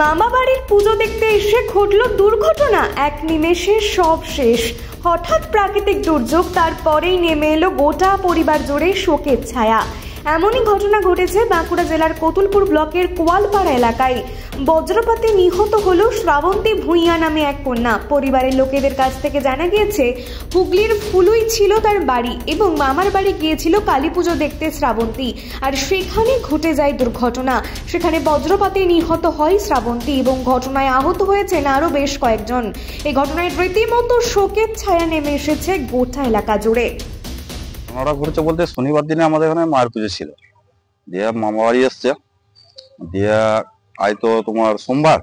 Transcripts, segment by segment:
মামা বাড়ির পুজো দেখতে এসে ঘটল দুর্ঘটনা। এক নিমেষে সব শেষ। হঠাৎ প্রাকৃতিক দুর্যোগ, তারপরেই নেমে এলো গোটা পরিবার জুড়ে শোকের ছায়া। এমনই ঘটনা ঘটেছে বাঁকুড়া জেলার কতুলপুর ব্লকের কোয়ালপাড়া এলাকায়। বজ্রপাতে নিহত হলো শ্রাবন্তী ভূঁইয়া নামে এক কন্যা। পরিবারের লোকেদের কাছ থেকে জানা গিয়েছে হুগলির ফুলুই ছিল তার বাড়ি এবং মামার বাড়ি গিয়েছিল কালী পুজো দেখতে শ্রাবন্তী, আর সেখানে ঘটে যায় দুর্ঘটনা। সেখানে বজ্রপাতে নিহত হয় শ্রাবন্তী এবং ঘটনায় আহত হয়েছেন আরো বেশ কয়েকজন। এই ঘটনায় রীতিমতো শোকের ছায়া নেমে এসেছে গোটা এলাকা জুড়ে। ওরা ঘুরেছে বলতে শনিবার দিনে আমাদের এখানে মায়ের পুজো ছিল, দিয়ে মামা বাড়ি এসছে, দিয়ে আজ তো তোমার সোমবার,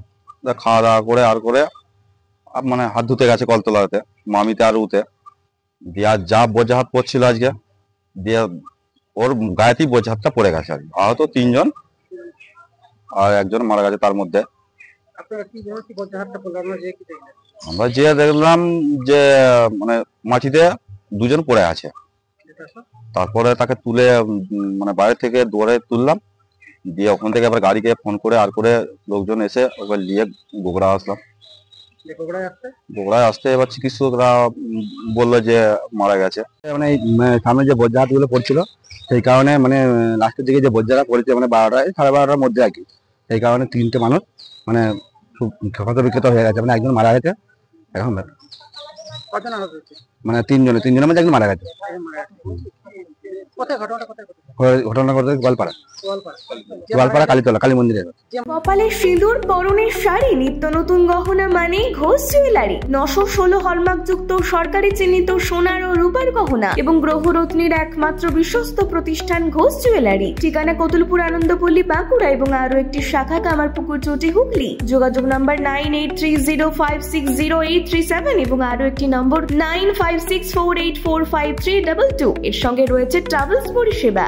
খাওয়া দাওয়া করে আর করে মানে হাত ধুতে গেছে কলতলাতে মামিতে আর উতে, দিয়ে আর যা বোঝা হাত পড়ছিল আজকে, দিয়ে ওর গায়েতেই বোঝা হাতটা পড়ে গেছে। আর আহত 3 জন আর একজন মারা গেছে। তার মধ্যে আমরা যে দেখলাম যে মানে মাটিতে 2 জন পড়ে আছে, তারপরে তাকে তুলে মানে বাইরে থেকে দৌড়ে তুললাম, দিয়ে ওখান থেকে আবার গাড়িকে ফোন করে আর করে লোকজন এসে ওকে নিয়ে গোগড়া আসলাম। গোগড়ায় আসতে এবার চিকিৎসকরা বললো যে মারা গেছে। মানে সামনে যে বজ্রহাট গুলো পড়ছিল সেই কারণে মানে লাস্টের দিকে যে বজ্রহাট পড়েছে মানে 12টায় 12:30টার মধ্যে আর কি, সেই কারণে 3টে মানুষ মানে খুব ক্ষত বিক্ষত হয়ে গেছে। মানে একজন মারা গেছে এখন, মানে 3 জনের মধ্যে একজন মারা গেছে। ঘটনা করতে গোয়ালপাড়া কালীতলা কালী মন্দিরে। কপালে সিঁদুর, পরনের শাড়ি, নিত্য নতুন গহনা মানে ঘোষ জুয়েলারি। 916 হলমার্ক যুক্ত সরকারি চিহ্নিত সোনার ও রূপার গহনা এবং গ্রহরত্নের একমাত্র বিশ্বস্ত প্রতিষ্ঠান ঘোষ জুয়েলারি। ঠিকানা কতুলপুর আনন্দপল্লী বাঁকুড়া এবং আরো একটি শাখা কামারপুকুর চটি হুগলি। যোগাযোগ নাম্বার 9830560837 এবং আরো একটি নম্বর 9564845322। এর সঙ্গে রয়েছে ট্রাভেলস পরিষেবা।